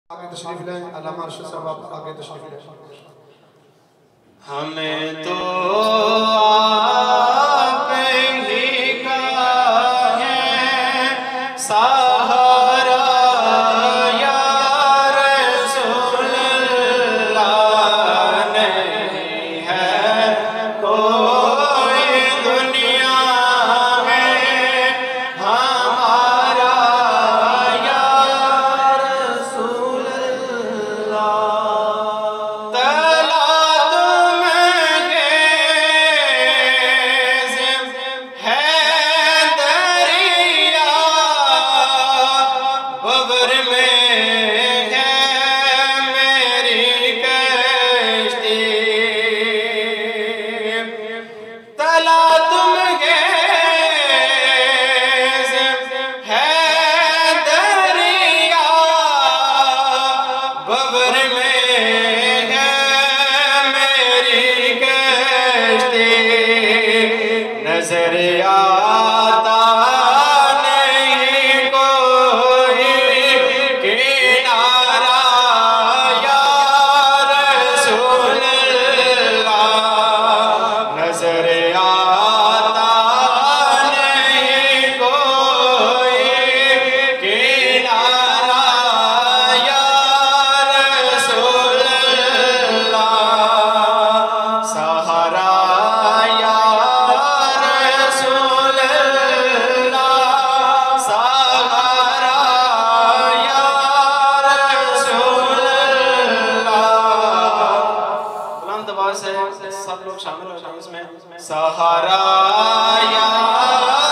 آگے تشریف لیں علامہ ارشد صاحب آپ آگے تشریف لیں ہمیں تو آپ ہی کا ہے سہارا یا رسول اللہ نہیں ہے کوئی دنیا میں ہمارا یا رسول نظر آتا نہیں کوئی کنارہ یا رسول اللہ نظر آتا نہیں کوئی کنارہ یا رسول اللہ سہارا سب لوگ شامل ہو جائیں اس میں سہارا یا